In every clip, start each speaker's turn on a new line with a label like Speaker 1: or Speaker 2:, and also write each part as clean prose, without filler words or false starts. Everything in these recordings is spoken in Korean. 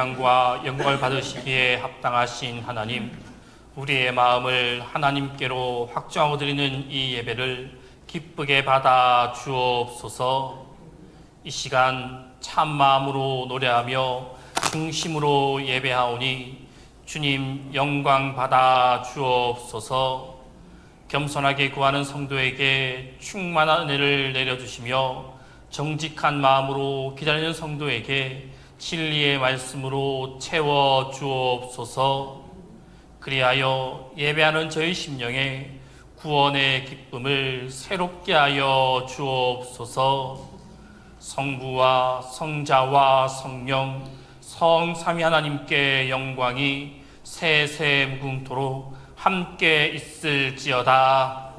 Speaker 1: 찬양과 영광을 받으시기에 합당하신 하나님, 우리의 마음을 하나님께로 확정하고 드리는 이 예배를 기쁘게 받아 주옵소서. 이 시간 참 마음으로 노래하며 중심으로 예배하오니 주님 영광 받아 주옵소서. 겸손하게 구하는 성도에게 충만한 은혜를 내려주시며 정직한 마음으로 기다리는 성도에게 진리의 말씀으로 채워 주옵소서. 그리하여 예배하는 저희 심령에 구원의 기쁨을 새롭게 하여 주옵소서. 성부와 성자와 성령 성삼위 하나님께 영광이 세세 무궁토록 함께 있을지어다.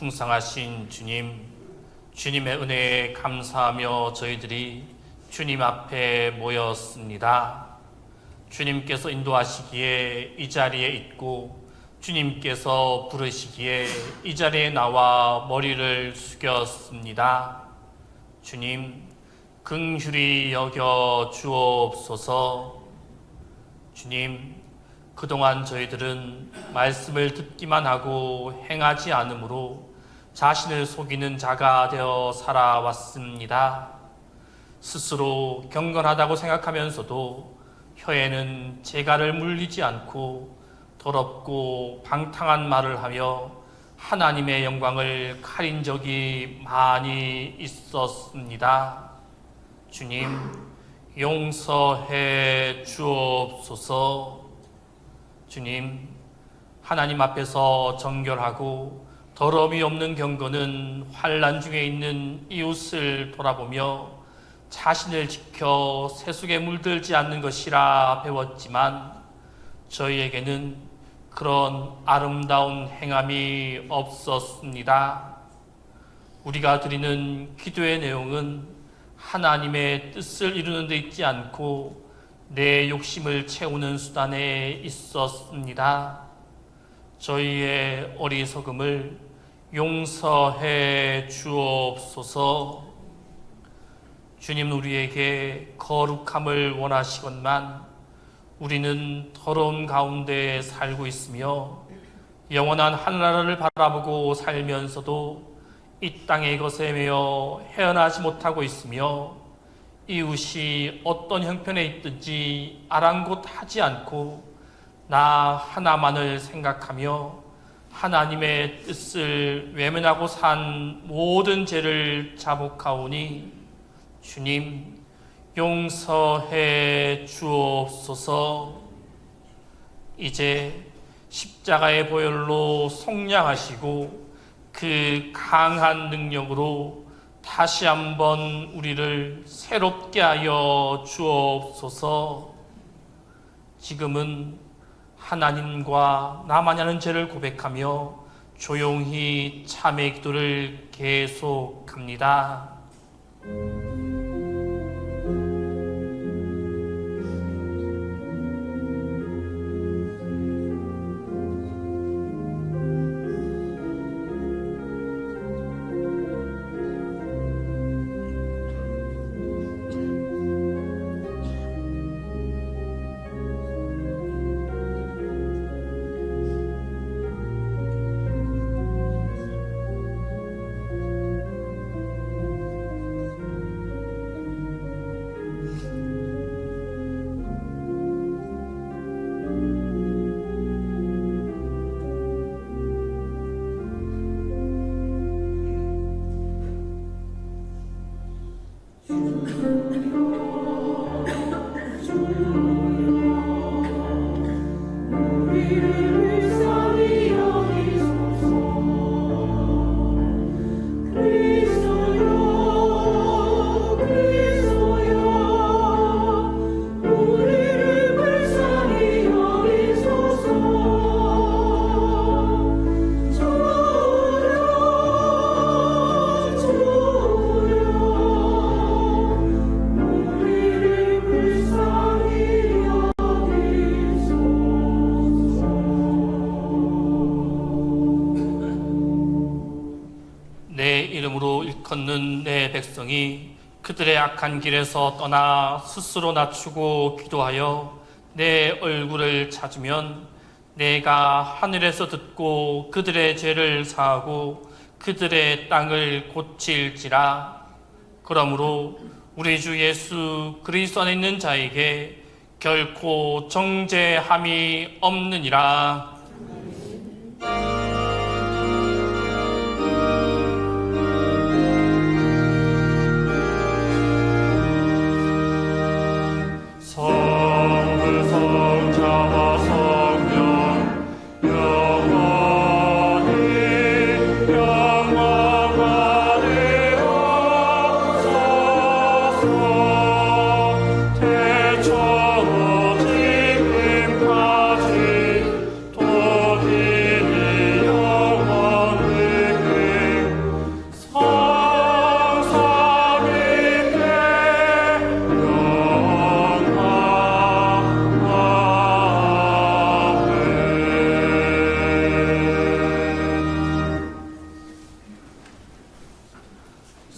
Speaker 1: 풍성하신 주님, 주님의 은혜에 감사하며 저희들이 주님 앞에 모였습니다. 주님께서 인도하시기에 이 자리에 있고 주님께서 부르시기에 이 자리에 나와 머리를 숙였습니다. 주님, 긍휼히 여겨 주옵소서. 주님, 그동안 저희들은 말씀을 듣기만 하고 행하지 않으므로 자신을 속이는 자가 되어 살아왔습니다. 스스로 경건하다고 생각하면서도 혀에는 재갈을 물리지 않고 더럽고 방탕한 말을 하며 하나님의 영광을 가린 적이 많이 있었습니다. 주님, 용서해 주옵소서. 주님, 하나님 앞에서 정결하고 더러움이 없는 경건은 환난 중에 있는 이웃을 돌아보며 자신을 지켜 세속에 물들지 않는 것이라 배웠지만 저희에게는 그런 아름다운 행함이 없었습니다. 우리가 드리는 기도의 내용은 하나님의 뜻을 이루는 데 있지 않고 내 욕심을 채우는 수단에 있었습니다. 저희의 어리석음을 용서해 주옵소서. 주님, 우리에게 거룩함을 원하시건만 우리는 더러운 가운데 살고 있으며 영원한 하늘나라를 바라보고 살면서도 이 땅의 것에 매여 헤어나지 못하고 있으며 이웃이 어떤 형편에 있든지 아랑곳하지 않고 나 하나만을 생각하며 하나님의 뜻을 외면하고 산 모든 죄를 자복하오니 주님, 용서해 주옵소서. 이제 십자가의 보혈로 속량하시고 그 강한 능력으로 다시 한번 우리를 새롭게 하여 주옵소서. 지금은 하나님과 나만이 하는 죄를 고백하며 조용히 참회 기도를 계속합니다. 걷는 내 백성이 그들의 악한 길에서 떠나 스스로 낮추고 기도하여 내 얼굴을 찾으면 내가 하늘에서 듣고 그들의 죄를 사하고 그들의 땅을 고칠지라. 그러므로 우리 주 예수 그리스도 안에 있는 자에게 결코 정죄함이 없느니라.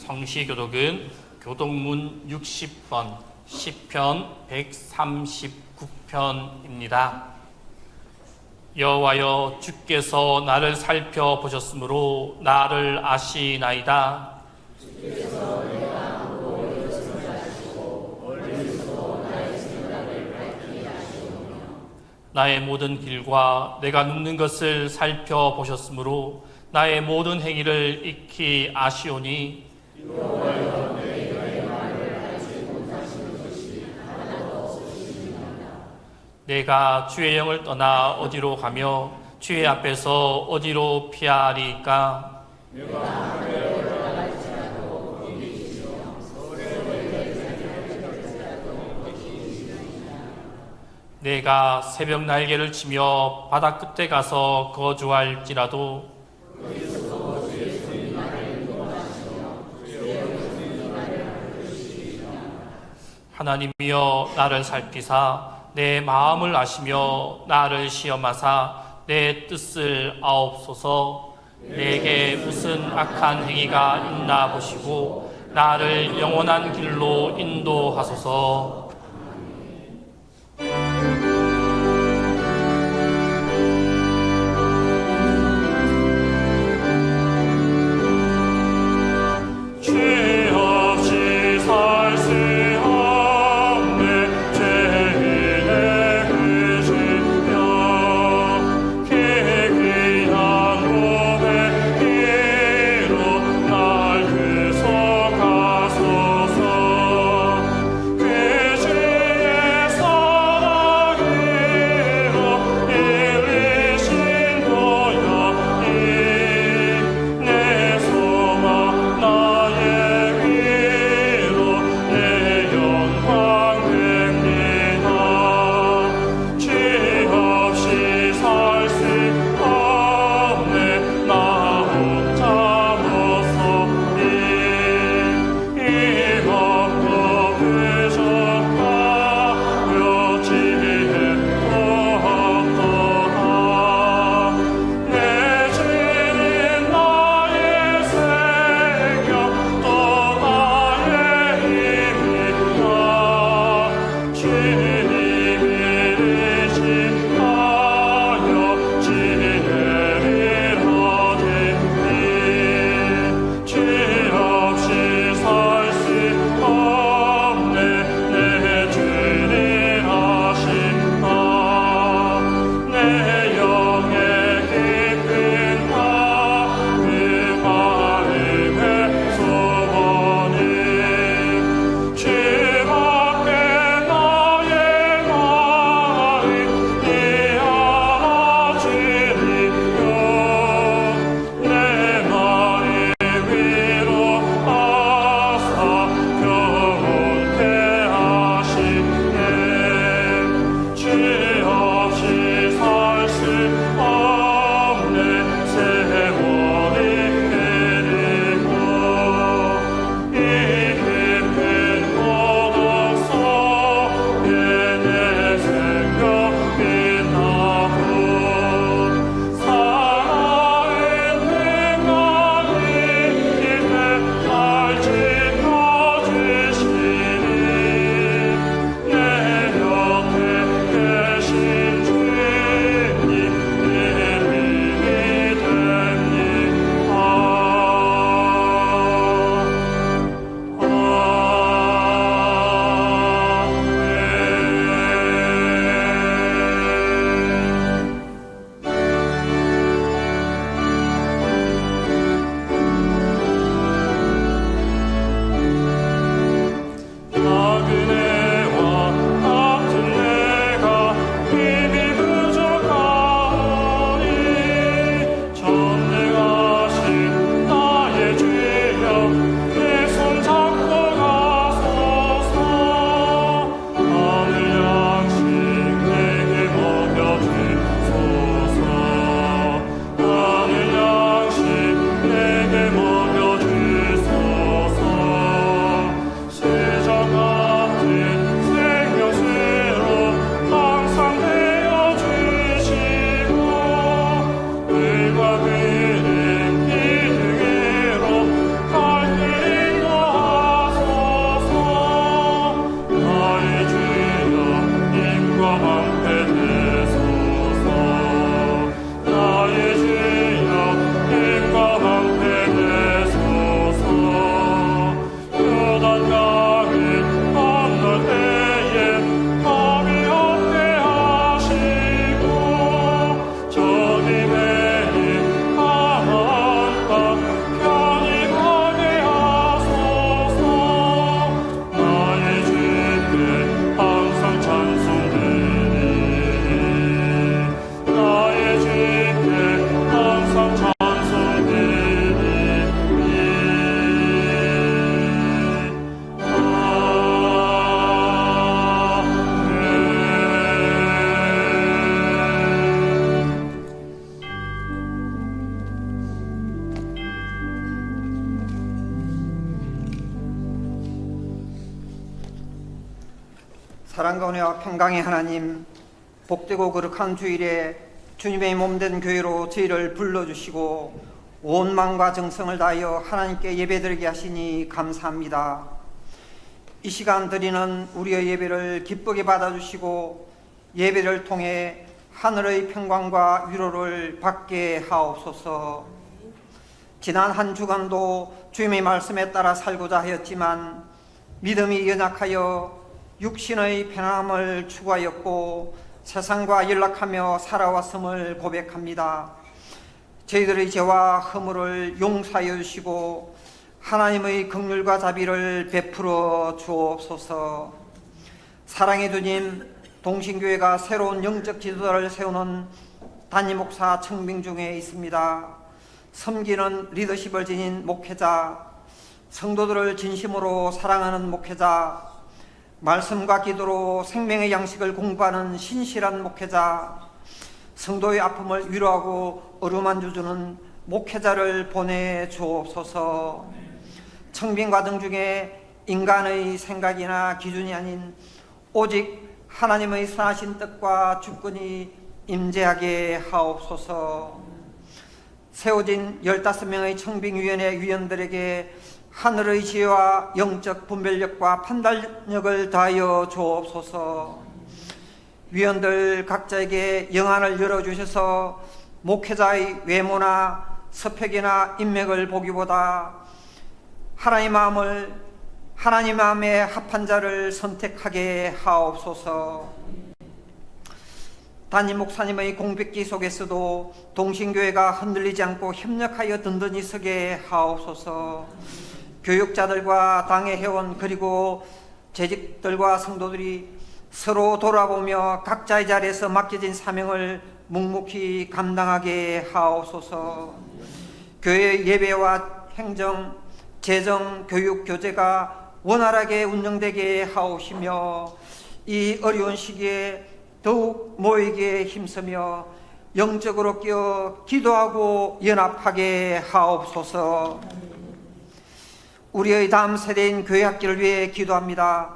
Speaker 1: 성시교독은 교독문 60번 시편 139편입니다. 여호와여, 주께서 나를 살펴보셨으므로 나를 아시나이다. 주께서 내가 멀리서 생각하시고 멀리서도 나의 생각을 밝히게 하시오며 나의 모든 길과 내가 눕는 것을 살펴보셨으므로 나의 모든 행위를 익히 아시오니 여호와여, 내 말을 알지 못하시는 것이 하나도 없으시니이다. 내가 주의 영을 떠나 어디로 가며 주의 앞에서 어디로 피하리까? 내가 하늘에 올라갈지라도 거기 계시며 서울에 내가 새벽 날개를 치며 바다 끝에 가서 거주할지라도 하나님이여 나를 살피사 내 마음을 아시며 나를 시험하사 내 뜻을 아옵소서. 내게 무슨 악한 행위가 있나 보시고 나를 영원한 길로 인도하소서.
Speaker 2: 죄 없이 살 수 없네. 죄인의 의지며 기귀한 고백기로 날 구속하소서. 그 주
Speaker 3: 사랑과 은혜와 평강의 하나님, 복되고 거룩한 주일에 주님의 몸된 교회로 저희를 불러주시고 온 마음과 정성을 다하여 하나님께 예배드리게 하시니 감사합니다. 이 시간 드리는 우리의 예배를 기쁘게 받아주시고 예배를 통해 하늘의 평강과 위로를 받게 하옵소서. 지난 한 주간도 주님의 말씀에 따라 살고자 하였지만 믿음이 연약하여 육신의 편안함을 추구하였고 세상과 연락하며 살아왔음을 고백합니다. 저희들의 죄와 허물을 용서하여 주시고 하나님의 긍휼과 자비를 베풀어 주옵소서. 사랑의 주님, 동신교회가 새로운 영적 지도자를 세우는 담임 목사 청빙 중에 있습니다. 섬기는 리더십을 지닌 목회자, 성도들을 진심으로 사랑하는 목회자, 말씀과 기도로 생명의 양식을 공부하는 신실한 목회자, 성도의 아픔을 위로하고 어루만져 주는 목회자를 보내주옵소서. 청빙 과정 중에 인간의 생각이나 기준이 아닌 오직 하나님의 선하신 뜻과 주권이 임재하게 하옵소서. 세워진 15명의 청빙위원회 위원들에게 하늘의 지혜와 영적 분별력과 판단력을 다하여 주옵소서. 위원들 각자에게 영안을 열어주셔서 목회자의 외모나 스펙이나 인맥을 보기보다 하나님 마음에 합한 자를 선택하게 하옵소서. 담임 목사님의 공백기 속에서도 동신교회가 흔들리지 않고 협력하여 든든히 서게 하옵소서. 교육자들과 당의 회원 그리고 재직들과 성도들이 서로 돌아보며 각자의 자리에서 맡겨진 사명을 묵묵히 감당하게 하옵소서. 교회의 예배와 행정, 재정, 교육, 교제가 원활하게 운영되게 하옵시며 이 어려운 시기에 더욱 모이기에 힘쓰며 영적으로 끼어 기도하고 연합하게 하옵소서. 우리의 다음 세대인 교회 학기를 위해 기도합니다.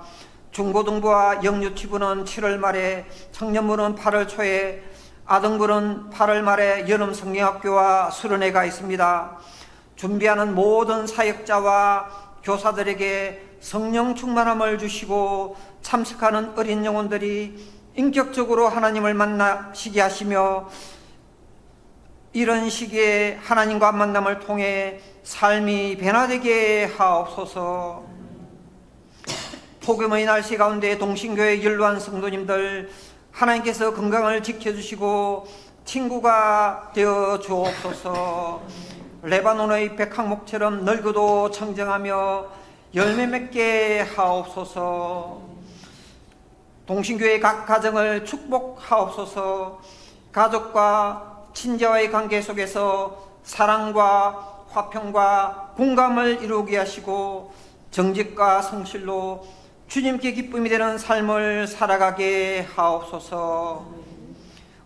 Speaker 3: 중고등부와 영유치부는 7월 말에, 청년부는 8월 초에, 아등부는 8월 말에 여름 성경학교와 수련회가 있습니다. 준비하는 모든 사역자와 교사들에게 성령 충만함을 주시고 참석하는 어린 영혼들이 인격적으로 하나님을 만나시게 하시며 이런 시기에 하나님과 만남을 통해 삶이 변화되게 하옵소서. 폭염의 날씨 가운데 동신교회 연로한 성도님들 하나님께서 건강을 지켜주시고 친구가 되어 주옵소서. 레바논의 백항목처럼 늙어도 청정하며 열매 맺게 하옵소서. 동신교회 각 가정을 축복하옵소서. 가족과 친자와의 관계 속에서 사랑과 화평과 공감을 이루게 하시고 정직과 성실로 주님께 기쁨이 되는 삶을 살아가게 하옵소서.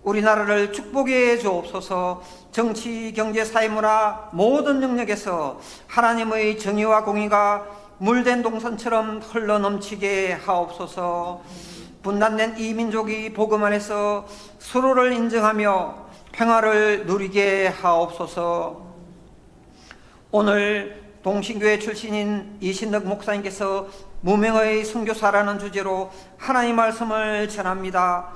Speaker 3: 우리나라를 축복해 주옵소서. 정치, 경제, 사회, 문화 모든 영역에서 하나님의 정의와 공의가 물된 동산처럼 흘러넘치게 하옵소서. 분단된 이 민족이 복음 안에서 서로를 인정하며 평화를 누리게 하옵소서. 오늘 동신교회 출신인 이신덕 목사님께서 무명의 선교사라는 주제로 하나님 말씀을 전합니다.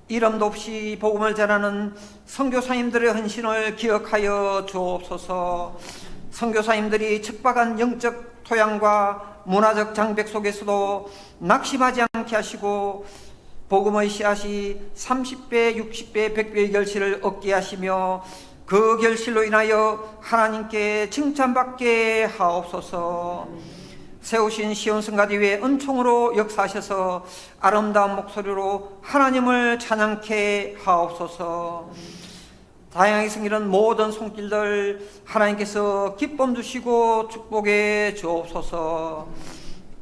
Speaker 3: 이름도 없이 복음을 전하는 선교사님들의 헌신을 기억하여 주옵소서. 선교사님들이 척박한 영적 토양과 문화적 장벽 속에서도 낙심하지 않게 하시고 복음의 씨앗이 30배, 60배, 100배의 결실을 얻게 하시며 그 결실로 인하여 하나님께 칭찬받게 하옵소서. 세우신 시온 성가대 위에 은총으로 역사하셔서 아름다운 목소리로 하나님을 찬양케 하옵소서. 다양하게 생기는 모든 손길들 하나님께서 기쁨 주시고 축복해 주옵소서.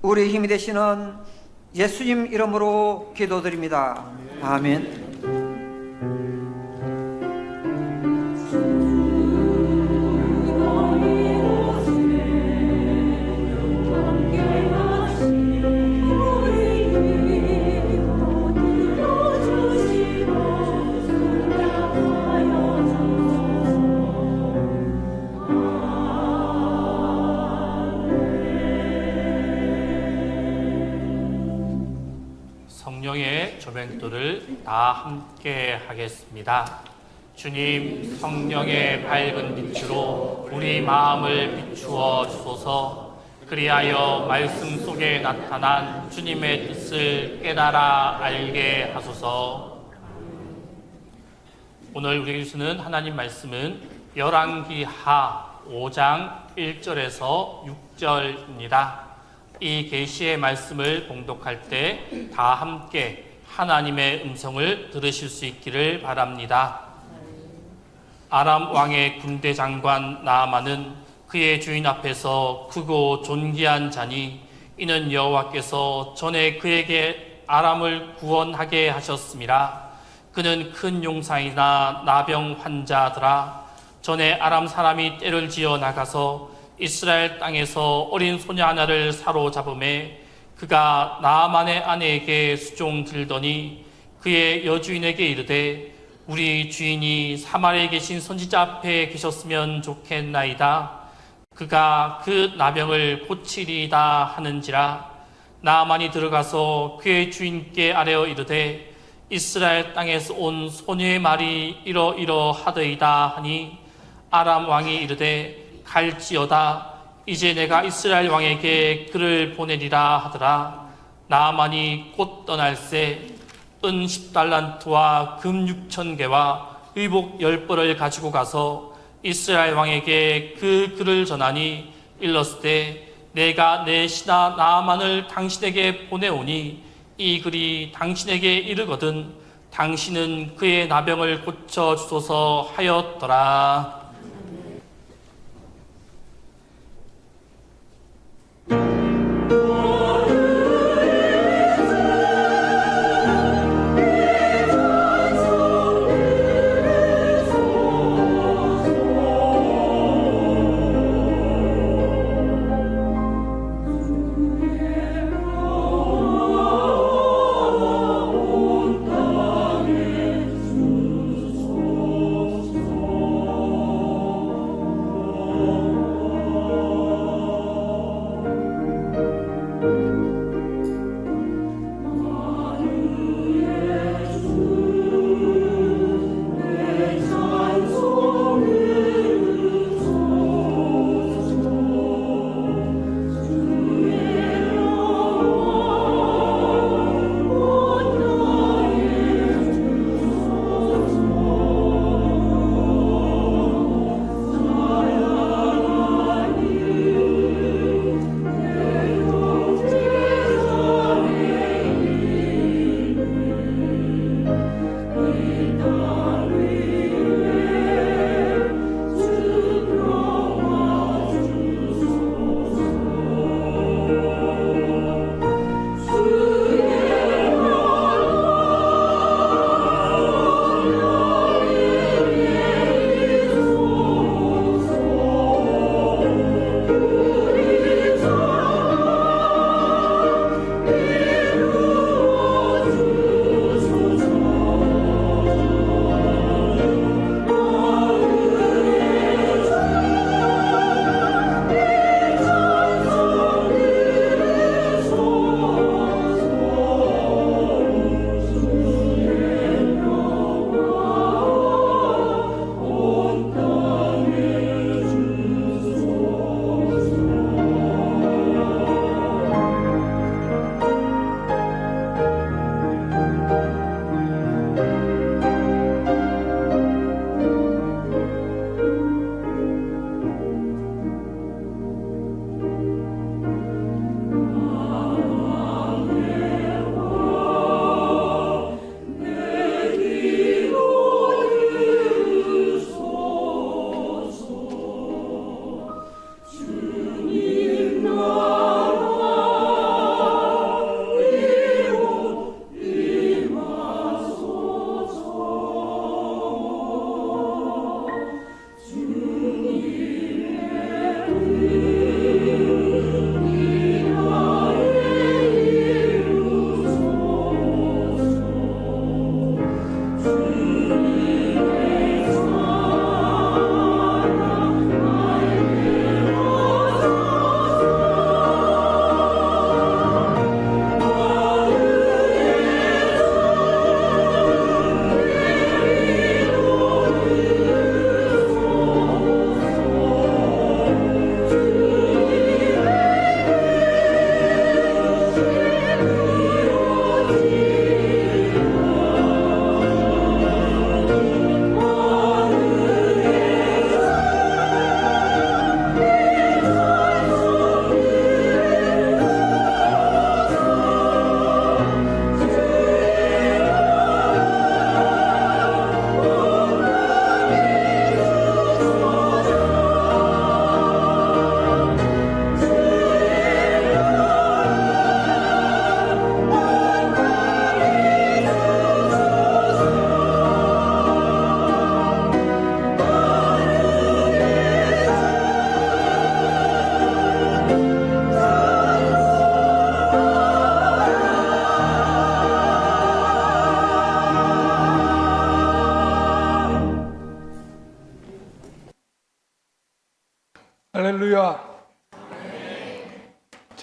Speaker 3: 우리 힘이 되시는 예수님 이름으로 기도드립니다. 아멘.
Speaker 1: 성령의 조명기도를 다 함께 하겠습니다. 주님, 성령의 밝은 빛으로 우리 마음을 비추어 주소서. 그리하여 말씀 속에 나타난 주님의 뜻을 깨달아 알게 하소서. 오늘 우리에게 주시는 하나님 말씀은 열왕기하 5장 1절에서 6절입니다. 이 계시의 말씀을 봉독할 때 다 함께 하나님의 음성을 들으실 수 있기를 바랍니다. 아람 왕의 군대 장관 나아만은 그의 주인 앞에서 크고 존귀한 자니 이는 여호와께서 전에 그에게 아람을 구원하게 하셨음이라. 그는 큰 용사이나 나병 환자더라. 전에 아람 사람이 떼를 지어 나가서 이스라엘 땅에서 어린 소녀 하나를 사로잡음에 그가 나아만의 아내에게 수종 들더니 그의 여주인에게 이르되 우리 주인이 사마리아에 계신 선지자 앞에 계셨으면 좋겠나이다. 그가 그 나병을 고치리이다 하는지라. 나아만이 들어가서 그의 주인께 아뢰어 이르되 이스라엘 땅에서 온 소녀의 말이 이러이러하더이다 하니 아람 왕이 이르되 갈지어다. 이제 내가 이스라엘 왕에게 그를 보내리라 하더라. 나아만이 곧 떠날새 은 10달란트와 금 6,000개와 의복 10벌을 가지고 가서 이스라엘 왕에게 그 글을 전하니 일렀으되 내가 내 신하 나아만을 당신에게 보내오니 이 글이 당신에게 이르거든 당신은 그의 나병을 고쳐 주소서 하였더라.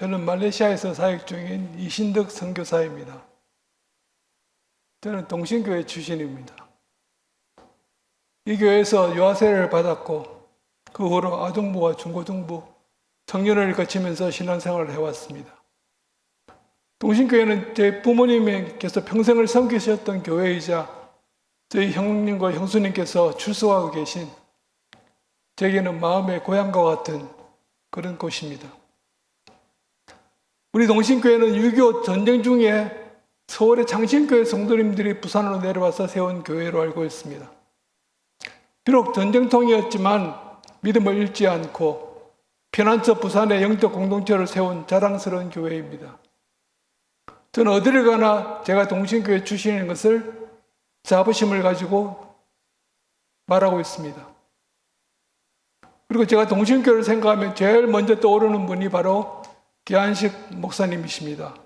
Speaker 4: 저는 말레이시아에서 사역 중인 이신덕 선교사입니다. 저는 동신교회 출신입니다. 이 교회에서 유아세례를 받았고 그 후로 아동부와 중고등부, 청년을 거치면서 신앙생활을 해왔습니다. 동신교회는 제 부모님께서 평생을 섬기셨던 교회이자 저희 형님과 형수님께서 출소하고 계신 제게는 마음의 고향과 같은 그런 곳입니다. 우리 동신교회는 6.25 전쟁 중에 서울의 장신교회 성도님들이 부산으로 내려와서 세운 교회로 알고 있습니다. 비록 전쟁통이었지만 믿음을 잃지 않고 피난처 부산의 영적 공동체를 세운 자랑스러운 교회입니다. 저는 어디를 가나 제가 동신교회 출신인 것을 자부심을 가지고 말하고 있습니다. 그리고 제가 동신교회를 생각하면 제일 먼저 떠오르는 분이 바로 기한식 목사님이십니다.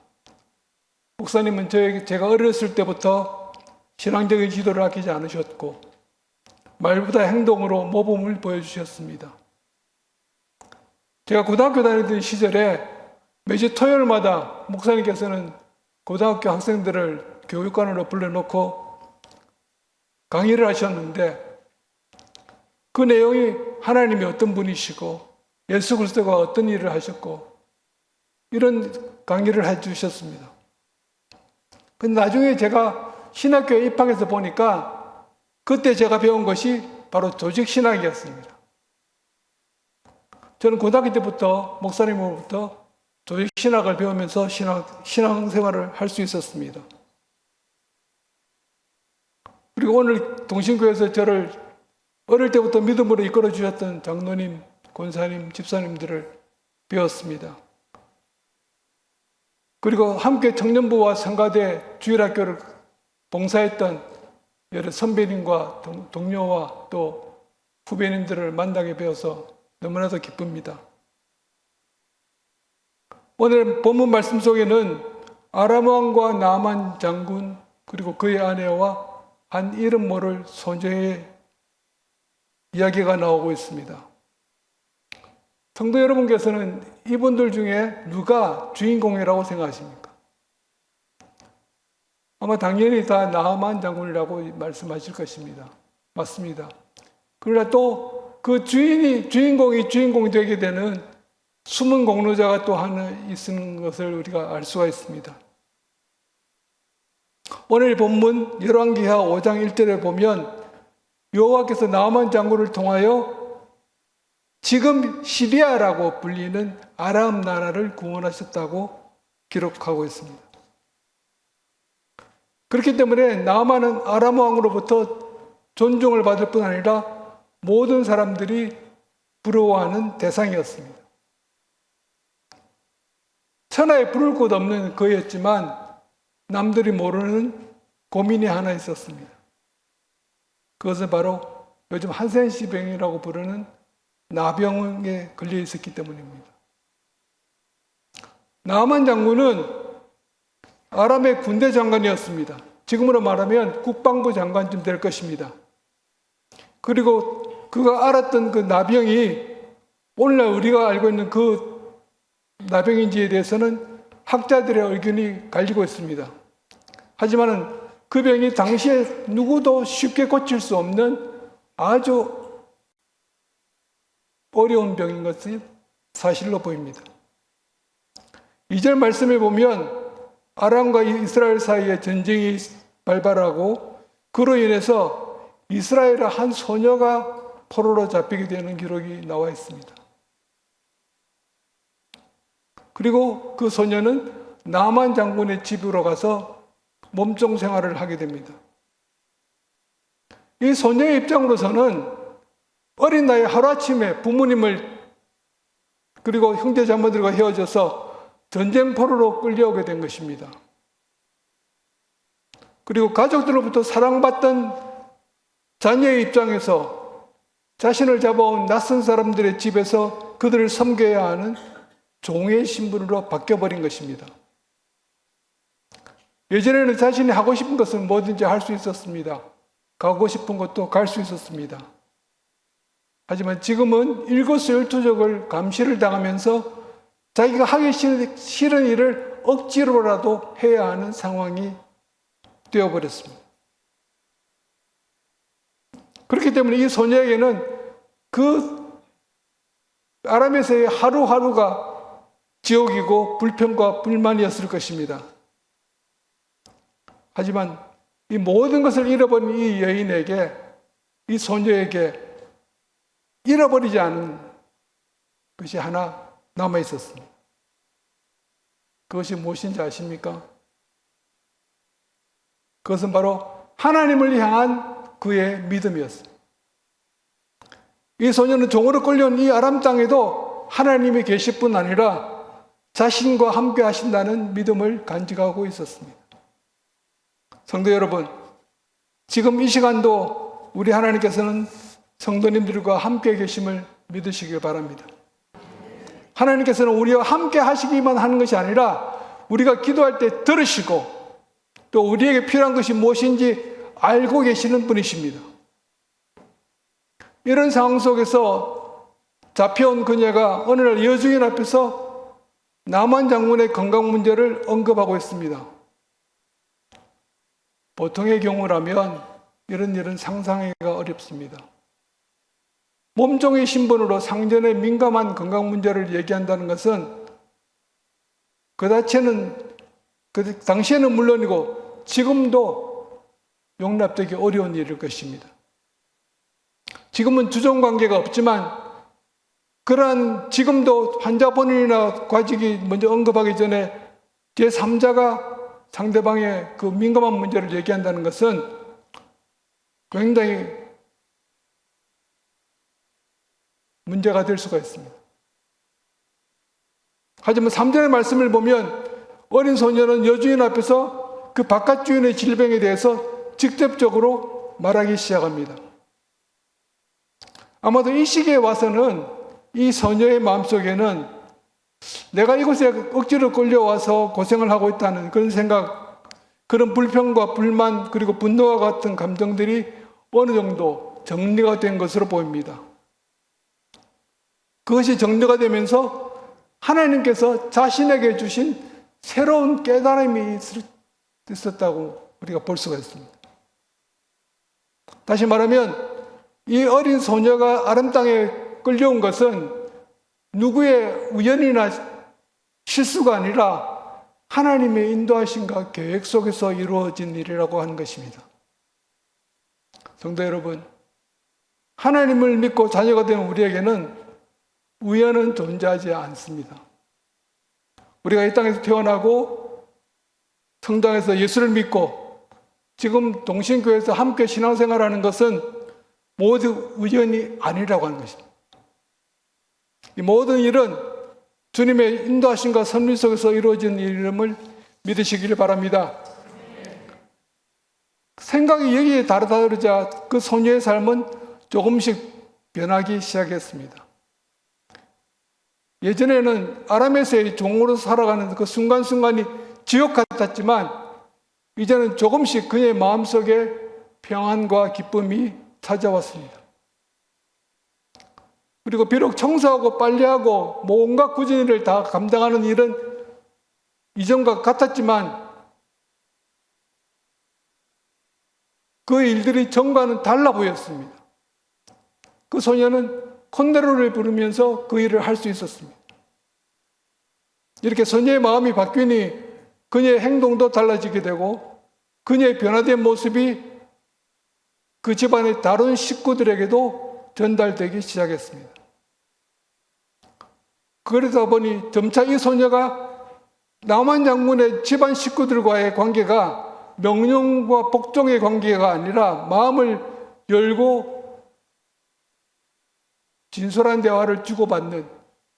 Speaker 4: 목사님은 제가 어렸을 때부터 신앙적인 지도를 아끼지 않으셨고 말보다 행동으로 모범을 보여주셨습니다. 제가 고등학교 다니던 시절에 매주 토요일마다 목사님께서는 고등학교 학생들을 교육관으로 불러놓고 강의를 하셨는데 그 내용이 하나님이 어떤 분이시고 예수 그리스도가 어떤 일을 하셨고 이런 강의를 해주셨습니다. 근데 나중에 제가 신학교에 입학해서 보니까 그때 제가 배운 것이 바로 조직신학이었습니다. 저는 고등학교 때부터 목사님으로부터 조직신학을 배우면서 신앙생활을 할 수 있었습니다. 그리고 오늘 동신교회에서 저를 어릴 때부터 믿음으로 이끌어 주셨던 장로님, 권사님, 집사님들을 배웠습니다. 그리고 함께 청년부와 성가대 주일학교를 봉사했던 여러 선배님과 동료와 또 후배님들을 만나게 되어서 너무나도 기쁩니다. 오늘 본문 말씀 속에는 아람 왕과 나만 장군 그리고 그의 아내와 한 이름 모를 소녀의 이야기가 나오고 있습니다. 성도 여러분께서는 이분들 중에 누가 주인공이라고 생각하십니까? 아마 당연히 다 나만 장군이라고 말씀하실 것입니다. 맞습니다. 그러나 또 그 주인공이 주인공이 되게 되는 숨은 공로자가 또 하나 있는 것을 우리가 알 수가 있습니다. 오늘 본문 열왕기하 5장 1절에 보면 여호와께서 나만 장군을 통하여 지금 시리아라고 불리는 아람 나라를 구원하셨다고 기록하고 있습니다. 그렇기 때문에 나만은 아람 왕으로부터 존중을 받을 뿐 아니라 모든 사람들이 부러워하는 대상이었습니다. 천하에 부를 곳 없는 그였지만 남들이 모르는 고민이 하나 있었습니다. 그것은 바로 요즘 한센시병이라고 부르는 나병에 걸려 있었기 때문입니다. 나만 장군은 아람의 군대 장관이었습니다. 지금으로 말하면 국방부 장관쯤 될 것입니다. 그리고 그가 알았던 그 나병이 오늘날 우리가 알고 있는 그 나병인지에 대해서는 학자들의 의견이 갈리고 있습니다. 하지만 그 병이 당시에 누구도 쉽게 고칠 수 없는 아주 어려운 병인 것이 사실로 보입니다. 2절 말씀에 보면 아람과 이스라엘 사이에 전쟁이 발발하고 그로 인해서 이스라엘의 한 소녀가 포로로 잡히게 되는 기록이 나와 있습니다. 그리고 그 소녀는 나만 장군의 집으로 가서 몸종 생활을 하게 됩니다. 이 소녀의 입장으로서는 어린 나이에 하루아침에 부모님을 그리고 형제 자매들과 헤어져서 전쟁 포로로 끌려오게 된 것입니다. 그리고 가족들로부터 사랑받던 자녀의 입장에서 자신을 잡아온 낯선 사람들의 집에서 그들을 섬겨야 하는 종의 신분으로 바뀌어버린 것입니다. 예전에는 자신이 하고 싶은 것은 뭐든지 할 수 있었습니다. 가고 싶은 것도 갈 수 있었습니다. 하지만 지금은 일거수일투족을 감시를 당하면서 자기가 하기 싫은 일을 억지로라도 해야 하는 상황이 되어버렸습니다. 그렇기 때문에 이 소녀에게는 그 아람에서의 하루하루가 지옥이고 불평과 불만이었을 것입니다. 하지만 이 모든 것을 잃어버린 이 여인에게, 이 소녀에게 잃어버리지 않은 것이 하나 남아 있었습니다. 그것이 무엇인지 아십니까? 그것은 바로 하나님을 향한 그의 믿음이었습니다. 이 소녀는 종으로 끌려온 이 아람 땅에도 하나님이 계실 뿐 아니라 자신과 함께 하신다는 믿음을 간직하고 있었습니다. 성도 여러분, 지금 이 시간도 우리 하나님께서는 성도님들과 함께 계심을 믿으시길 바랍니다. 하나님께서는 우리와 함께 하시기만 하는 것이 아니라 우리가 기도할 때 들으시고 또 우리에게 필요한 것이 무엇인지 알고 계시는 분이십니다. 이런 상황 속에서 잡혀온 그녀가 어느 날 여주인 앞에서 나만 장군의 건강 문제를 언급하고 있습니다. 보통의 경우라면 이런 일은 상상하기가 어렵습니다. 몸종의 신분으로 상전의 민감한 건강 문제를 얘기한다는 것은 그 자체는 그 당시에는 물론이고 지금도 용납되기 어려운 일일 것입니다. 지금은 주종 관계가 없지만 그러한 지금도 환자 본인이나 과직이 먼저 언급하기 전에 제3자가 상대방의 그 민감한 문제를 얘기한다는 것은 굉장히 문제가 될 수가 있습니다. 하지만 3절의 말씀을 보면 어린 소녀는 여주인 앞에서 그 바깥 주인의 질병에 대해서 직접적으로 말하기 시작합니다. 아마도 이 시기에 와서는 이 소녀의 마음속에는 내가 이곳에 억지로 끌려와서 고생을 하고 있다는 그런 생각, 그런 불평과 불만 그리고 분노와 같은 감정들이 어느 정도 정리가 된 것으로 보입니다. 그것이 정리가 되면서 하나님께서 자신에게 주신 새로운 깨달음이 있었다고 우리가 볼 수가 있습니다. 다시 말하면 이 어린 소녀가 아람 땅에 끌려온 것은 누구의 우연이나 실수가 아니라 하나님의 인도하심과 계획 속에서 이루어진 일이라고 하는 것입니다. 성도 여러분, 하나님을 믿고 자녀가 된 우리에게는 우연은 존재하지 않습니다. 우리가 이 땅에서 태어나고 성당에서 예수를 믿고 지금 동신교회에서 함께 신앙생활하는 것은 모두 우연이 아니라고 하는 것입니다. 이 모든 일은 주님의 인도하심과 섭리 속에서 이루어진 일임을 믿으시기를 바랍니다. 생각이 여기에 다르자 그 소녀의 삶은 조금씩 변하기 시작했습니다. 예전에는 아람에서의 종으로 살아가는 그 순간순간이 지옥 같았지만 이제는 조금씩 그의 마음속에 평안과 기쁨이 찾아왔습니다. 그리고 비록 청소하고 빨래하고 온갖 굳은 일을 다 감당하는 일은 이전과 같았지만 그 일들이 전과는 달라 보였습니다. 그 소녀는 콘데로를 부르면서 그 일을 할 수 있었습니다. 이렇게 소녀의 마음이 바뀌니 그녀의 행동도 달라지게 되고 그녀의 변화된 모습이 그 집안의 다른 식구들에게도 전달되기 시작했습니다. 그러다 보니 점차 이 소녀가 나만 장군의 집안 식구들과의 관계가 명령과 복종의 관계가 아니라 마음을 열고 진솔한 대화를 주고받는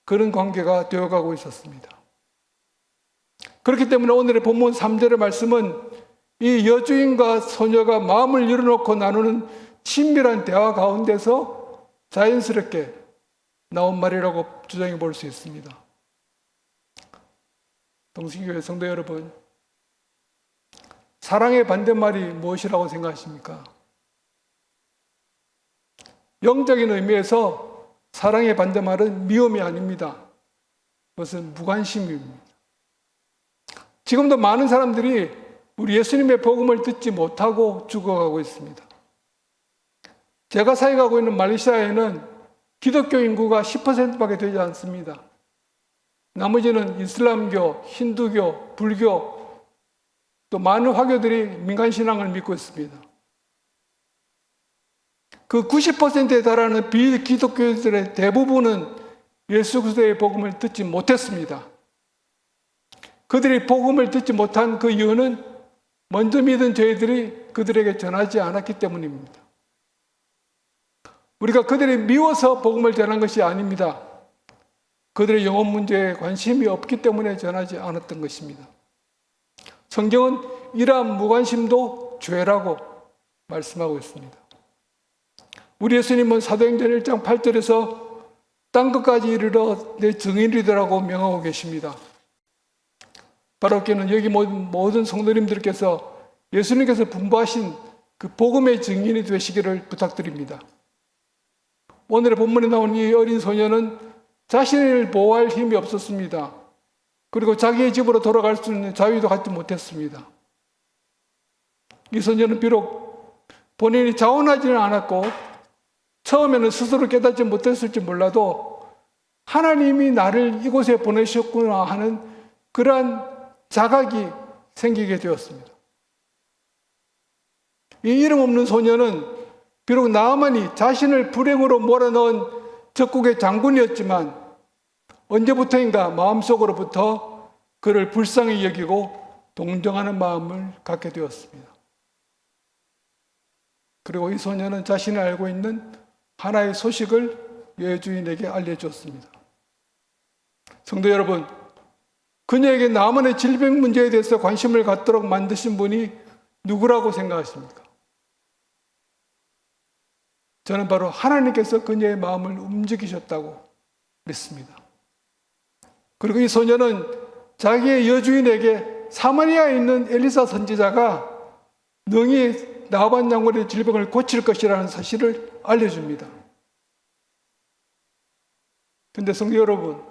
Speaker 4: 그런 관계가 되어가고 있었습니다. 그렇기 때문에 오늘의 본문 3절의 말씀은 이 여주인과 소녀가 마음을 열어놓고 나누는 친밀한 대화 가운데서 자연스럽게 나온 말이라고 주장해 볼 수 있습니다. 동신교회 성도 여러분, 사랑의 반대말이 무엇이라고 생각하십니까? 영적인 의미에서 사랑의 반대말은 미움이 아닙니다. 그것은 무관심입니다. 지금도 많은 사람들이 우리 예수님의 복음을 듣지 못하고 죽어가고 있습니다. 제가 사역하고 있는 말레이시아에는 기독교 인구가 10%밖에 되지 않습니다. 나머지는 이슬람교, 힌두교, 불교, 또 많은 화교들이 민간신앙을 믿고 있습니다. 그 90%에 달하는 비기독교인들의 대부분은 예수 그리스도의 복음을 듣지 못했습니다. 그들이 복음을 듣지 못한 그 이유는 먼저 믿은 저희들이 그들에게 전하지 않았기 때문입니다. 우리가 그들이 미워서 복음을 전한 것이 아닙니다. 그들의 영혼 문제에 관심이 없기 때문에 전하지 않았던 것입니다. 성경은 이러한 무관심도 죄라고 말씀하고 있습니다. 우리 예수님은 사도행전 1장 8절에서 땅 끝까지 이르러 내 증인이라고 명하고 계십니다. 바로께는 여기 모든 성도님들께서 예수님께서 분부하신 그 복음의 증인이 되시기를 부탁드립니다. 오늘의 본문에 나온 이 어린 소녀는 자신을 보호할 힘이 없었습니다. 그리고 자기의 집으로 돌아갈 수 있는 자유도 갖지 못했습니다. 이 소녀는 비록 본인이 자원하지는 않았고 처음에는 스스로 깨닫지 못했을지 몰라도 하나님이 나를 이곳에 보내셨구나 하는 그러한 자각이 생기게 되었습니다. 이 이름 없는 소녀는 비록 나아만이 자신을 불행으로 몰아넣은 적국의 장군이었지만 언제부터인가 마음속으로부터 그를 불쌍히 여기고 동정하는 마음을 갖게 되었습니다. 그리고 이 소녀는 자신이 알고 있는 하나의 소식을 여주인에게 알려주었습니다. 성도 여러분, 그녀에게 나아만의 질병 문제에 대해서 관심을 갖도록 만드신 분이 누구라고 생각하십니까? 저는 바로 하나님께서 그녀의 마음을 움직이셨다고 믿습니다. 그리고 이 소녀는 자기의 여주인에게 사마리아에 있는 엘리사 선지자가 능히 나반 장군의 질병을 고칠 것이라는 사실을 알려줍니다. 그런데 성도 여러분,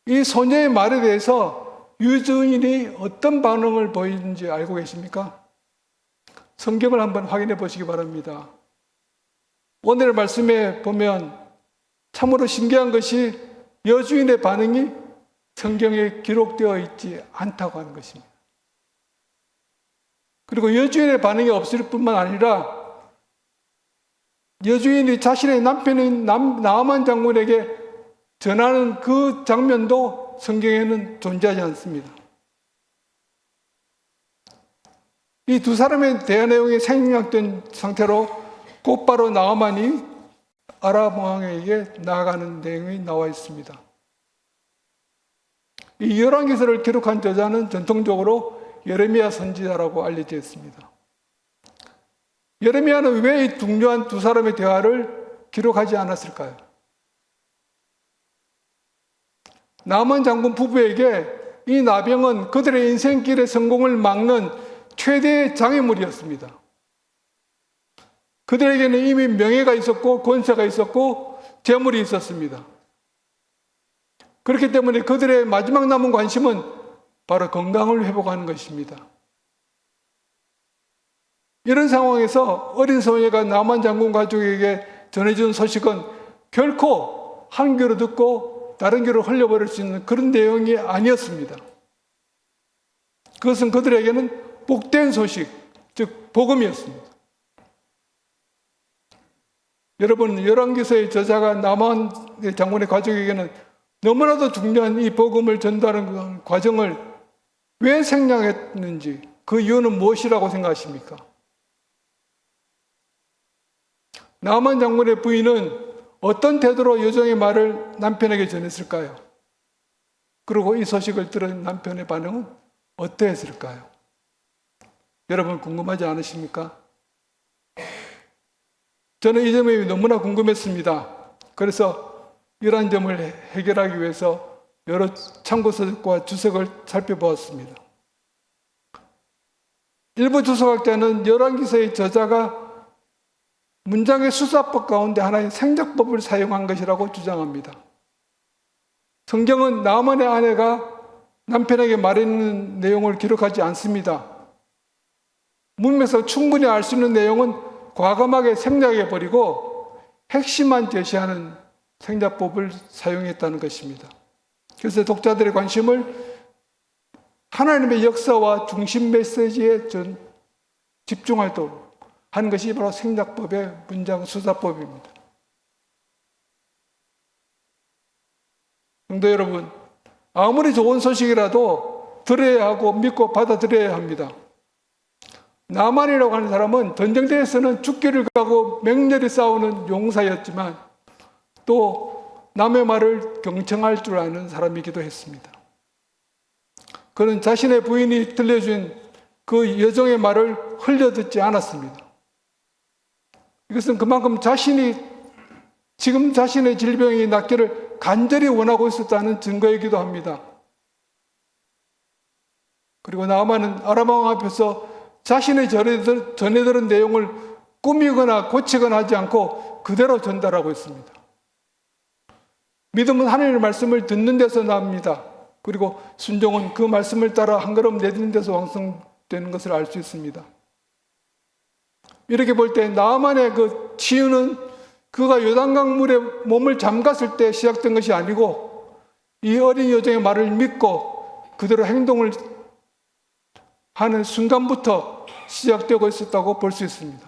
Speaker 4: 이 소녀의 말에 대해서 여주인이 어떤 반응을 보이는지 알고 계십니까? 성경을 한번 확인해 보시기 바랍니다. 오늘 말씀에 보면 참으로 신기한 것이 여주인의 반응이 성경에 기록되어 있지 않다고 하는 것입니다. 그리고 여주인의 반응이 없을 뿐만 아니라 여주인이 자신의 남편인 나아만 장군에게 전하는 그 장면도 성경에는 존재하지 않습니다. 이 두 사람의 대화 내용이 생략된 상태로 곧바로 나아만이 아람 왕에게 나아가는 내용이 나와 있습니다. 이 열왕기서를 기록한 저자는 전통적으로 예레미야 선지자라고 알려져 있습니다. 예레미야는 왜 이 중요한 두 사람의 대화를 기록하지 않았을까요? 나아만 장군 부부에게 이 나병은 그들의 인생길의 성공을 막는 최대의 장애물이었습니다. 그들에게는 이미 명예가 있었고 권세가 있었고 재물이 있었습니다. 그렇기 때문에 그들의 마지막 남은 관심은 바로 건강을 회복하는 것입니다. 이런 상황에서 어린 소녀가 나아만 장군 가족에게 전해준 소식은 결코 한 귀로 듣고 다른 귀로 흘려버릴 수 있는 그런 내용이 아니었습니다. 그것은 그들에게는 복된 소식, 즉 복음이었습니다. 여러분, 열왕기서의 저자가 나아만 장군의 가족에게는 너무나도 중요한 이 복음을 전달하는 과정을 왜 생략했는지, 그 이유는 무엇이라고 생각하십니까? 나아만 장군의 부인은 어떤 태도로 여종의 말을 남편에게 전했을까요? 그리고 이 소식을 들은 남편의 반응은 어떠했을까요? 여러분 궁금하지 않으십니까? 저는 이 점이 너무나 궁금했습니다. 그래서 이러한 점을 해결하기 위해서 여러 참고서적과 주석을 살펴보았습니다. 일부 주석학자는 열왕기서의 저자가 문장의 수사법 가운데 하나의 생작법을 사용한 것이라고 주장합니다. 성경은 나만의 아내가 남편에게 말했는 내용을 기록하지 않습니다. 문맥에서 충분히 알 수 있는 내용은 과감하게 생략해버리고 핵심만 제시하는 생략법을 사용했다는 것입니다. 그래서 독자들의 관심을 하나님의 역사와 중심 메시지에 집중하도록 하는 것이 바로 생략법의 문장 수사법입니다. 성도 여러분, 아무리 좋은 소식이라도 들어야 하고 믿고 받아들여야 합니다. 나만이라고 하는 사람은 전쟁터에서는 죽기를 가고 맹렬히 싸우는 용사였지만 또 남의 말을 경청할 줄 아는 사람이기도 했습니다. 그는 자신의 부인이 들려준 그 여종의 말을 흘려듣지 않았습니다. 이것은 그만큼 지금 자신의 질병이 낫기를 간절히 원하고 있었다는 증거이기도 합니다. 그리고 나아만은 아람 왕 앞에서 자신의 전해 들은 내용을 꾸미거나 고치거나 하지 않고 그대로 전달하고 있습니다. 믿음은 하나님의 말씀을 듣는 데서 나옵니다. 그리고 순종은 그 말씀을 따라 한 걸음 내딛는 데서 완성되는 것을 알 수 있습니다. 이렇게 볼 때 나아만의 그 치유는 그가 요단강 물에 몸을 잠갔을 때 시작된 것이 아니고 이 어린 여종의 말을 믿고 그대로 행동을 하는 순간부터 시작되고 있었다고 볼 수 있습니다.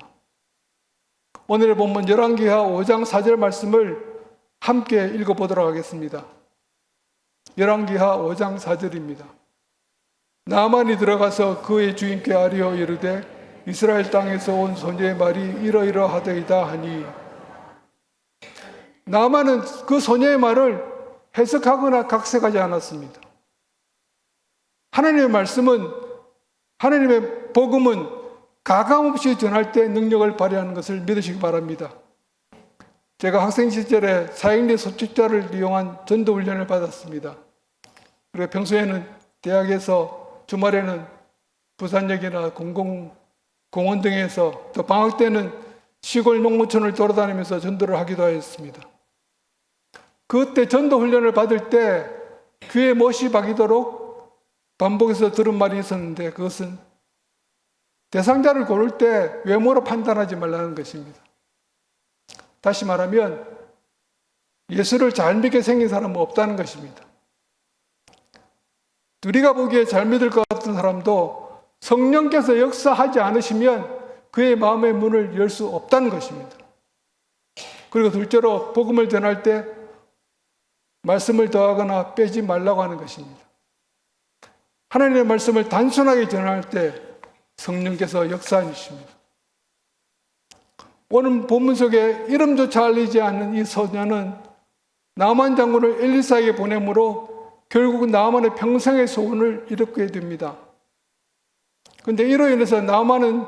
Speaker 4: 오늘의 본문 열왕기하 5장 4절 말씀을 함께 읽어보도록 하겠습니다. 열왕기하 5장 4절입니다. 나아만이 들어가서 그의 주인께 아뢰어 이르되 이스라엘 땅에서 온 소녀의 말이 이러이러하더이다 하니, 나아만은 그 소녀의 말을 해석하거나 각색하지 않았습니다. 하나님의 말씀은, 하나님의 복음은 가감없이 전할 때 능력을 발휘하는 것을 믿으시기 바랍니다. 제가 학생 시절에 사형리 소집자를 이용한 전도 훈련을 받았습니다. 그리고 평소에는 대학에서 주말에는 부산역이나 공원 등에서, 또 방학 때는 시골 농무촌을 돌아다니면서 전도를 하기도 하였습니다. 그때 전도 훈련을 받을 때 귀에 못이 박이도록 반복해서 들은 말이 있었는데, 그것은 대상자를 고를 때 외모로 판단하지 말라는 것입니다. 다시 말하면 예수를 잘 믿게 생긴 사람은 없다는 것입니다. 우리가 보기에 잘 믿을 것 같은 사람도 성령께서 역사하지 않으시면 그의 마음의 문을 열 수 없다는 것입니다. 그리고 둘째로 복음을 전할 때 말씀을 더하거나 빼지 말라고 하는 것입니다. 하나님의 말씀을 단순하게 전할 때 성령께서 역사하십니다. 오늘 본문 속에 이름조차 알리지 않는 이 소녀는 나만 장군을 엘리사에게 보내므로 결국 나만의 평생의 소원을 이루게 됩니다. 그런데 이로 인해서 나만은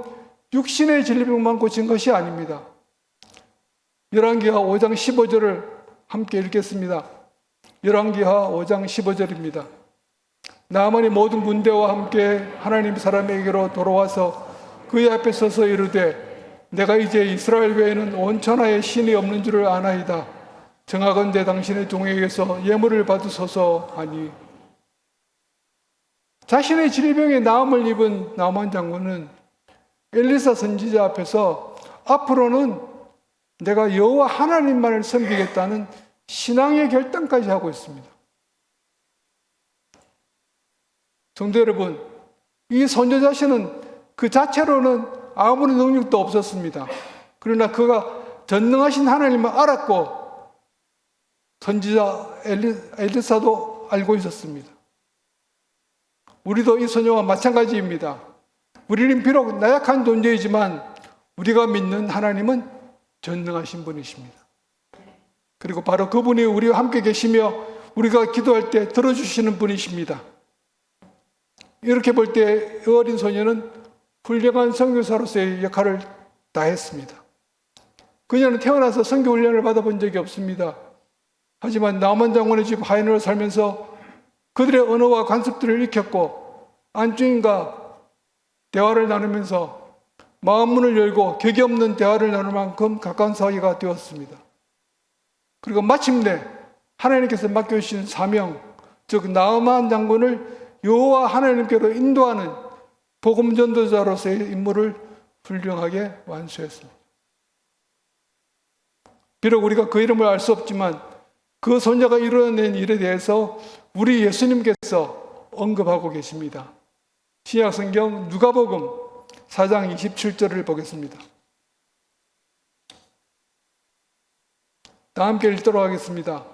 Speaker 4: 육신의 질병만 고친 것이 아닙니다. 열왕기하 5장 15절을 함께 읽겠습니다. 열왕기하 5장 15절입니다. 나만이 모든 군대와 함께 하나님 사람에게로 돌아와서 그의 앞에 서서 이르되 내가 이제 이스라엘 외에는 온 천하에 신이 없는 줄을 아나이다. 정하건대 당신의 종에게서 예물을 받으소서 하니, 자신의 질병에 나음을 입은 나만 장군은 엘리사 선지자 앞에서 앞으로는 내가 여호와 하나님만을 섬기겠다는 신앙의 결단까지 하고 있습니다. 성도 여러분, 이 소녀 자신은 그 자체로는 아무런 능력도 없었습니다. 그러나 그가 전능하신 하나님을 알았고 선지자 엘리사도 알고 있었습니다. 우리도 이 소녀와 마찬가지입니다. 우리는 비록 나약한 존재이지만 우리가 믿는 하나님은 전능하신 분이십니다. 그리고 바로 그분이 우리와 함께 계시며 우리가 기도할 때 들어주시는 분이십니다. 이렇게 볼 때 어린 소녀는 훌륭한 선교사로서의 역할을 다했습니다. 그녀는 태어나서 선교 훈련을 받아본 적이 없습니다. 하지만 나만 장군의 집 하인으로 살면서 그들의 언어와 관습들을 익혔고 안주인과 대화를 나누면서 마음문을 열고 격이 없는 대화를 나눌 만큼 가까운 사이가 되었습니다. 그리고 마침내 하나님께서 맡겨주신 사명, 즉 나아만 장군을 여호와 하나님께로 인도하는 복음 전도자로서의 임무를 훌륭하게 완수했습니다. 비록 우리가 그 이름을 알 수 없지만 그 손자가 이루어낸 일에 대해서 우리 예수님께서 언급하고 계십니다. 신약 성경 누가복음 4장 27절을 보겠습니다. 다 함께 읽도록 하겠습니다.